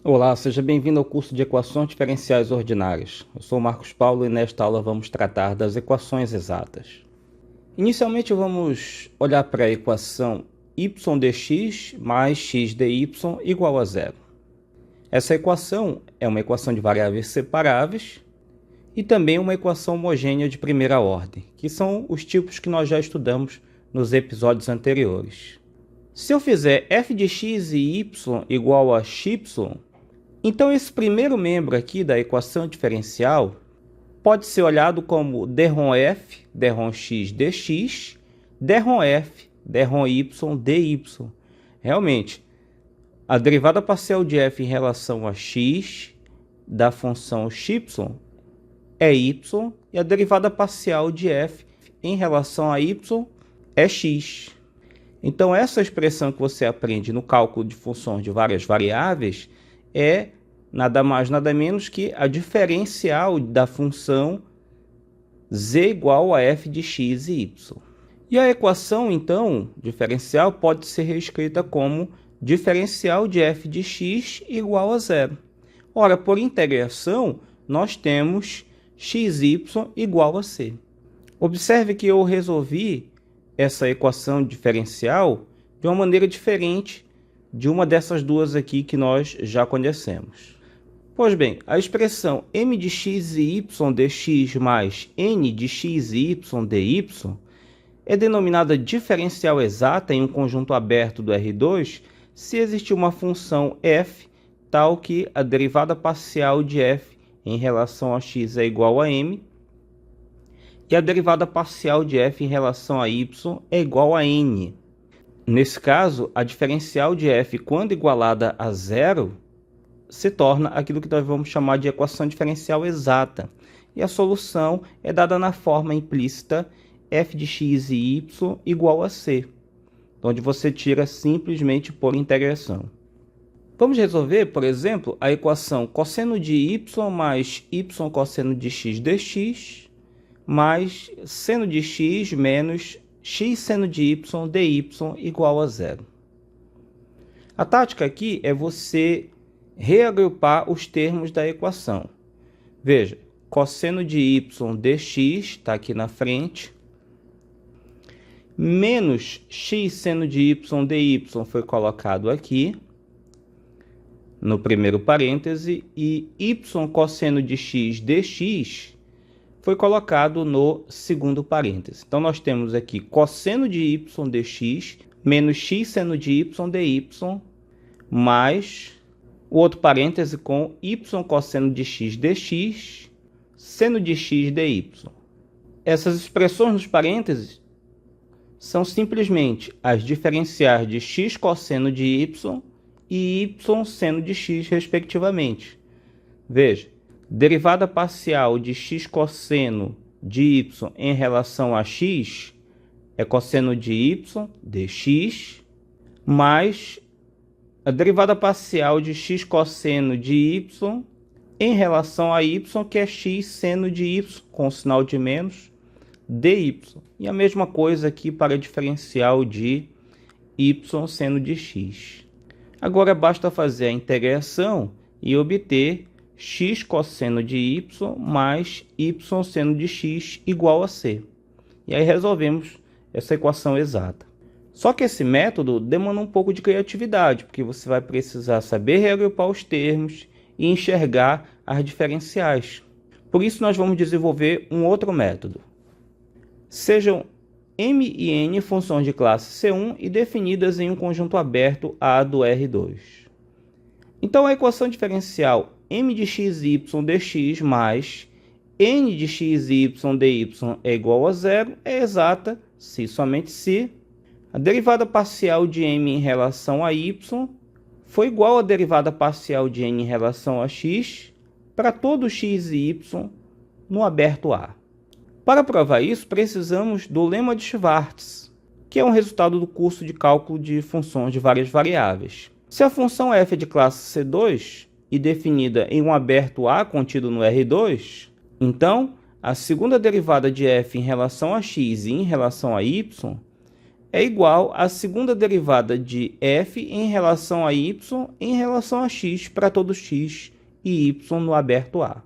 Olá, seja bem-vindo ao curso de Equações Diferenciais Ordinárias. Eu sou o Marcos Paulo e nesta aula vamos tratar das equações exatas. Inicialmente vamos olhar para a equação y dx mais x dy igual a zero. Essa equação é uma equação de variáveis separáveis e também uma equação homogênea de primeira ordem, que são os tipos que nós já estudamos nos episódios anteriores. Se eu fizer f de x e y igual a xy, então esse primeiro membro aqui da equação diferencial pode ser olhado como dρf, dρx dx, dρf, dρy dy. Realmente, a derivada parcial de f em relação a x da função y é y e a derivada parcial de f em relação a y é x. Então, essa expressão que você aprende no cálculo de funções de várias variáveis é nada mais, nada menos que a diferencial da função z igual a f de x e y. E a equação, então, diferencial pode ser reescrita como diferencial de f de x igual a zero. Ora, por integração, nós temos xy igual a c. Observe que eu resolvi essa equação diferencial de uma maneira diferente de uma dessas duas aqui que nós já conhecemos. Pois bem, a expressão m de x e y dx mais n de x e y dy é denominada diferencial exata em um conjunto aberto do R2 se existir uma função f tal que a derivada parcial de f em relação a x é igual a m e a derivada parcial de f em relação a y é igual a n. Nesse caso, a diferencial de f, quando igualada a zero, se torna aquilo que nós vamos chamar de equação diferencial exata. E a solução é dada na forma implícita f de x e y igual a c, onde você tira simplesmente por integração. Vamos resolver, por exemplo, a equação cosseno de y mais y cosseno de x dx mais seno de x menos x seno de y dy igual a zero. A tática aqui é você reagrupar os termos da equação. Veja, cosseno de y dx está aqui na frente, menos x seno de y dy foi colocado aqui, no primeiro parêntese, e y cosseno de x dx foi colocado no segundo parêntese. Então, nós temos aqui cosseno de y dx menos x seno de y dy, mais o outro parêntese com y cosseno de x dx, seno de x dy. Essas expressões nos parênteses são simplesmente as diferenciais de x cosseno de y e y seno de x, respectivamente. Veja, derivada parcial de x cosseno de y em relação a x é cosseno de y dx, mais a derivada parcial de x cosseno de y em relação a y, que é x seno de y, com o sinal de menos, dy. E a mesma coisa aqui para a diferencial de y seno de x. Agora basta fazer a integração e obter x cosseno de y mais y seno de x igual a c. E aí resolvemos essa equação exata. Só que esse método demanda um pouco de criatividade, porque você vai precisar saber reagrupar os termos e enxergar as diferenciais. Por isso nós vamos desenvolver um outro método. Sejam m e n funções de classe C1 e definidas em um conjunto aberto A do R2. Então a equação diferencial m de x y dx mais n de x y dy é igual a zero é exata se somente se a derivada parcial de m em relação a y foi igual à derivada parcial de n em relação a x para todo x e y no aberto A. Para provar isso, precisamos do lema de Schwartz, que é um resultado do curso de cálculo de funções de várias variáveis. Se a função f é de classe C2 e definida em um aberto A contido no R2, então a segunda derivada de f em relação a x e em relação a y é igual à segunda derivada de f em relação a y em relação a x para todo x e y no aberto A.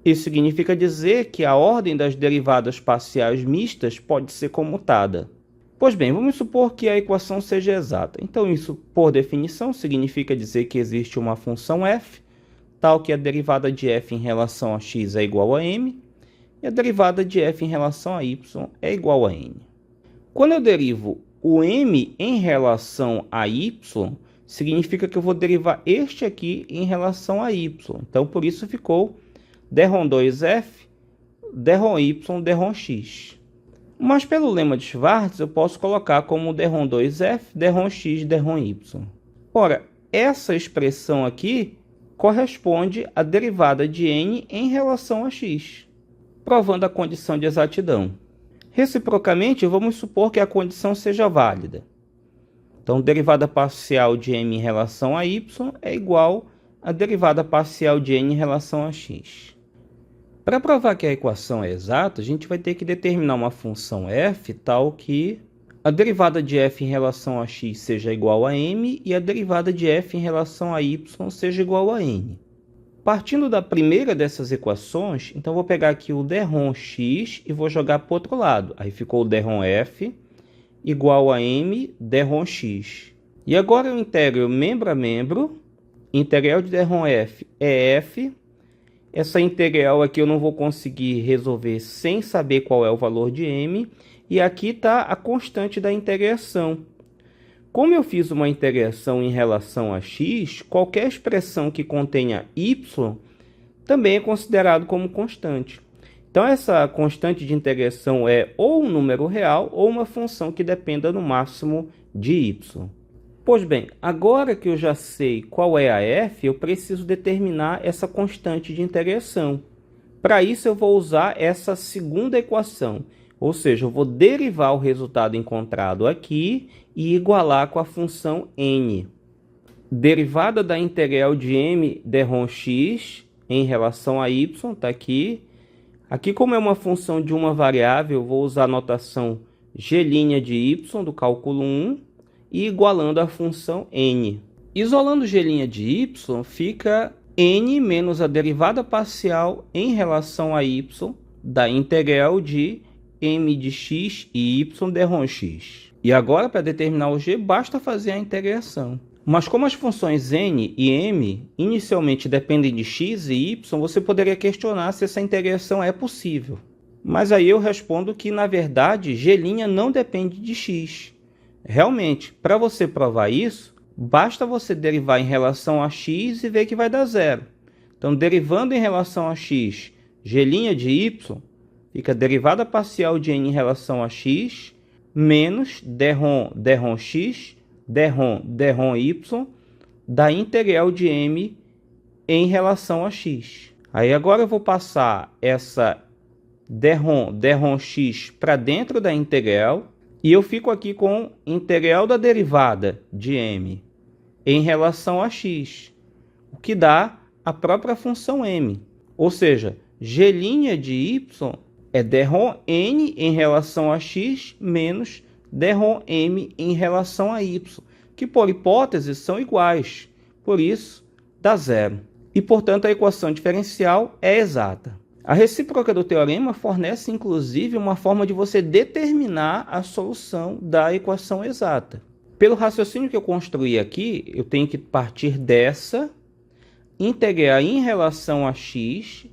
Isso significa dizer que a ordem das derivadas parciais mistas pode ser comutada. Pois bem, vamos supor que a equação seja exata. Então, isso, por definição, significa dizer que existe uma função f, tal que a derivada de f em relação a x é igual a m, e a derivada de f em relação a y é igual a n. Quando eu derivo o m em relação a y, significa que eu vou derivar este aqui em relação a y. Então, por isso ficou dρ 2f, dρ y, dρ x. Mas pelo lema de Schwartz, eu posso colocar como dρ 2f, dρ x, dρ y. Ora, essa expressão aqui corresponde à derivada de n em relação a x, provando a condição de exatidão. Reciprocamente, vamos supor que a condição seja válida. Então, derivada parcial de m em relação a y é igual à derivada parcial de n em relação a x. Para provar que a equação é exata, a gente vai ter que determinar uma função f tal que a derivada de f em relação a x seja igual a m e a derivada de f em relação a y seja igual a n. Partindo da primeira dessas equações, então vou pegar aqui o dρ x e vou jogar para o outro lado. Aí ficou o dρ f igual a m dρ x. E agora eu integro membro a membro. Integral de dρ f é f. Essa integral aqui eu não vou conseguir resolver sem saber qual é o valor de m. E aqui está a constante da integração. Como eu fiz uma integração em relação a x, qualquer expressão que contenha y também é considerado como constante. Então, essa constante de integração é ou um número real ou uma função que dependa no máximo de y. Pois bem, agora que eu já sei qual é a f, eu preciso determinar essa constante de integração. Para isso, eu vou usar essa segunda equação. Ou seja, eu vou derivar o resultado encontrado aqui e igualar com a função n. Derivada da integral de m dρ x em relação a y, está aqui. Aqui, como é uma função de uma variável, eu vou usar a notação g' de y do cálculo 1 e igualando a função n. Isolando g' de y, fica n menos a derivada parcial em relação a y da integral de m de x e y dρ x. E agora, para determinar o g, basta fazer a integração. Mas como as funções n e m inicialmente dependem de x e y, você poderia questionar se essa integração é possível. Mas aí eu respondo que, na verdade, g' não depende de x. Realmente, para você provar isso, basta você derivar em relação a x e ver que vai dar zero. Então, derivando em relação a x, g' de y, fica derivada parcial de n em relação a x, menos dρ x, dρ y, da integral de m em relação a x. Aí agora eu vou passar essa dρ x para dentro da integral, e eu fico aqui com integral da derivada de m em relação a x, o que dá a própria função m. Ou seja, g' de y é dρ n em relação a x menos dρ m em relação a y, que por hipótese são iguais, por isso dá zero. E, portanto, a equação diferencial é exata. A recíproca do teorema fornece, inclusive, uma forma de você determinar a solução da equação exata. Pelo raciocínio que eu construí aqui, eu tenho que partir dessa, integrar em relação a x,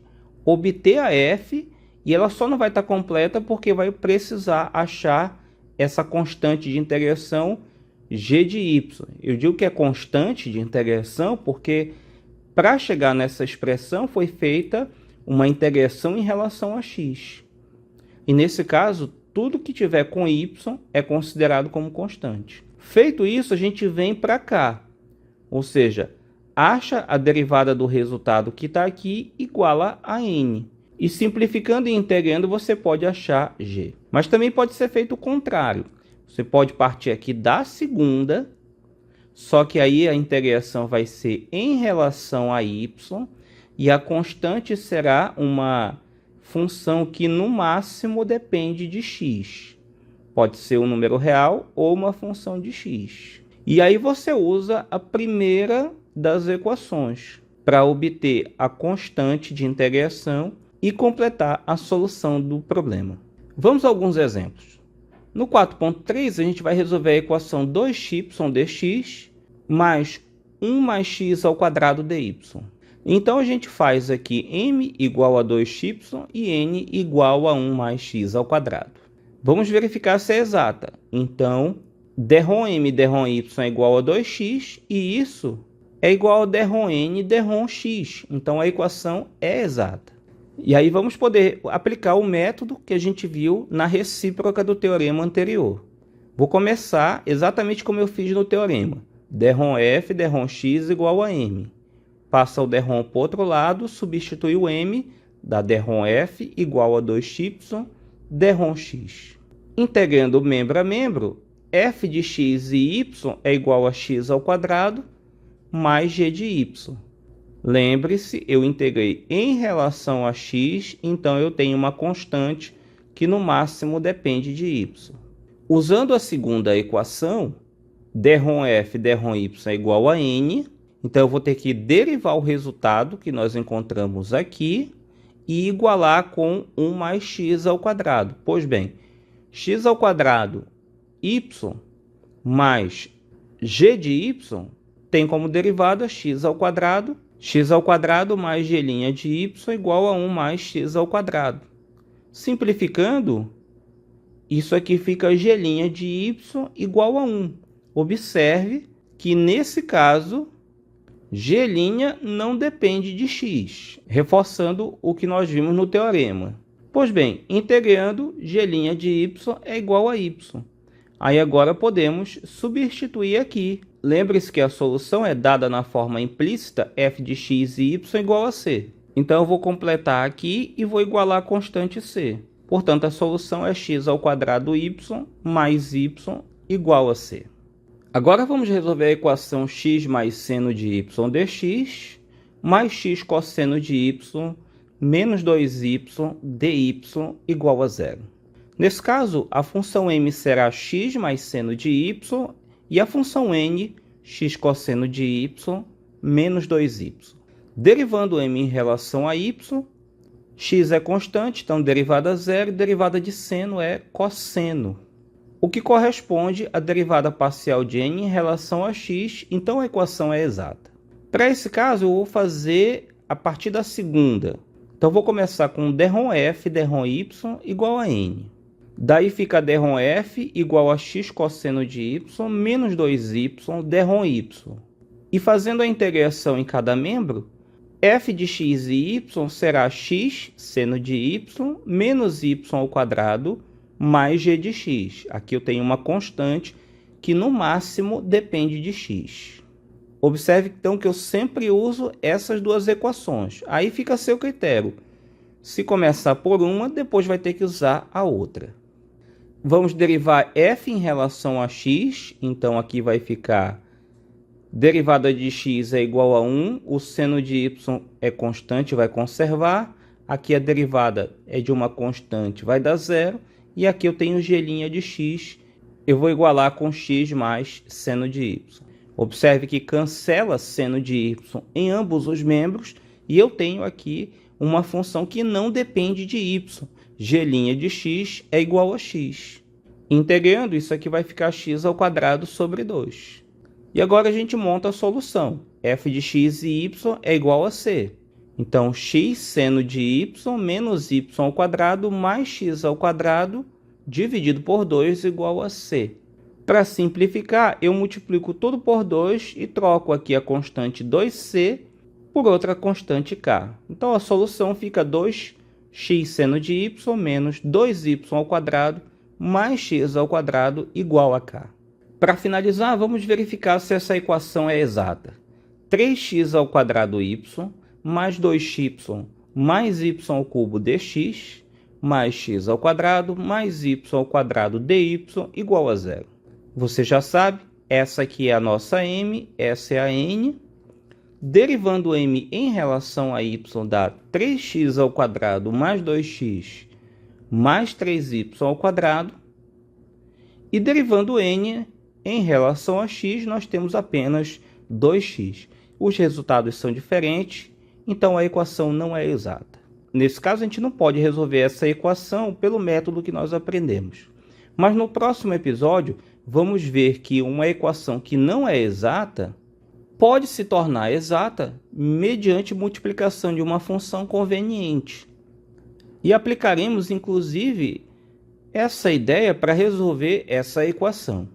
obter a f, e ela só não vai estar completa porque vai precisar achar essa constante de integração g de y. Eu digo que é constante de integração porque, para chegar nessa expressão, foi feita uma integração em relação a x. E, nesse caso, tudo que tiver com y é considerado como constante. Feito isso, a gente vem para cá. Ou seja, acha a derivada do resultado que está aqui igual a n. E simplificando e integrando, você pode achar g. Mas também pode ser feito o contrário. Você pode partir aqui da segunda, só que aí a integração vai ser em relação a y, e a constante será uma função que no máximo depende de x. Pode ser um número real ou uma função de x. E aí você usa a primeira das equações para obter a constante de integração e completar a solução do problema. Vamos a alguns exemplos. No 4.3, a gente vai resolver a equação 2y dx mais 1 mais x ao quadrado dy. Então, a gente faz aqui m igual a 2y e n igual a 1 mais x ao quadrado. Vamos verificar se é exata. Então, dρm e dρy é igual a 2x e isso é igual a dρn e dρx. Então, a equação é exata. E aí vamos poder aplicar o método que a gente viu na recíproca do teorema anterior. Vou começar exatamente como eu fiz no teorema. Dρf, dρx igual a m. Passa o dρ para o outro lado, substitui o m, dá dρf igual a 2y, dρx. Integrando membro a membro, f de x e y é igual a x ao quadrado mais g de y. Lembre-se, eu integrei em relação a x, então eu tenho uma constante que no máximo depende de y. Usando a segunda equação, dρf, dρy é igual a n, então eu vou ter que derivar o resultado que nós encontramos aqui e igualar com 1 mais x ao quadrado. Pois bem, x ao quadrado y mais g de y tem como derivada x ao quadrado mais g' de y igual a 1 mais x ao quadrado. Simplificando, isso aqui fica g' de y igual a 1. Observe que nesse caso, g' não depende de x, reforçando o que nós vimos no teorema. Pois bem, integrando, g' de y é igual a y. Aí agora podemos substituir aqui. Lembre-se que a solução é dada na forma implícita f de x e y igual a c. Então eu vou completar aqui e vou igualar a constante c. Portanto, a solução é x ao quadrado y mais y igual a c. Agora vamos resolver a equação x mais seno de y dx mais x cosseno de y menos 2y dy igual a 0. Nesse caso, a função m será x mais seno de y e a função n, x cosseno de y menos 2y. Derivando m em relação a y, x é constante, então derivada zero, e derivada de seno é cosseno, o que corresponde à derivada parcial de n em relação a x, então a equação é exata. Para esse caso, eu vou fazer a partir da segunda. Então, vou começar com dρf, dρy igual a n. Daí fica dρf igual a x cosseno de y menos 2y dρy. E fazendo a integração em cada membro, f de x e y será x seno de y menos y ao quadrado mais g de x. Aqui eu tenho uma constante que no máximo depende de x. Observe então que eu sempre uso essas duas equações. Aí fica a seu critério. Se começar por uma, depois vai ter que usar a outra. Vamos derivar f em relação a x, então aqui vai ficar derivada de x é igual a 1, o seno de y é constante, vai conservar, aqui a derivada é de uma constante, vai dar zero, e aqui eu tenho g' de x, eu vou igualar com x mais seno de y. Observe que cancela seno de y em ambos os membros, e eu tenho aqui uma função que não depende de y. G' de x é igual a x. Integrando, isso aqui vai ficar x ao quadrado sobre 2. E agora a gente monta a solução. F de x e y é igual a c. Então, x seno de y menos y ao quadrado mais x ao quadrado dividido por 2 igual a c. Para simplificar, eu multiplico tudo por 2 e troco aqui a constante 2c por outra constante k. Então, a solução fica 2x seno de y menos 2y ao quadrado mais x ao quadrado igual a k. Para finalizar, vamos verificar se essa equação é exata. 3x ao quadrado y mais 2y mais y ao cubo dx mais x ao quadrado mais y ao quadrado dy igual a 0. Você já sabe, essa aqui é a nossa m, essa é a n. Derivando m em relação a y dá 3x ao quadrado mais 2x mais 3y ao quadrado. E derivando n em relação a x, nós temos apenas 2x. Os resultados são diferentes, então a equação não é exata. Nesse caso, a gente não pode resolver essa equação pelo método que nós aprendemos. Mas no próximo episódio, vamos ver que uma equação que não é exata pode se tornar exata mediante multiplicação de uma função conveniente. E aplicaremos, inclusive, essa ideia para resolver essa equação.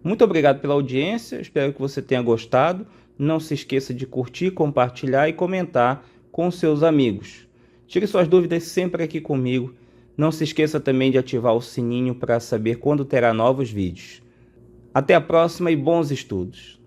Muito obrigado pela audiência, espero que você tenha gostado. Não se esqueça de curtir, compartilhar e comentar com seus amigos. Tire suas dúvidas sempre aqui comigo. Não se esqueça também de ativar o sininho para saber quando terá novos vídeos. Até a próxima e bons estudos!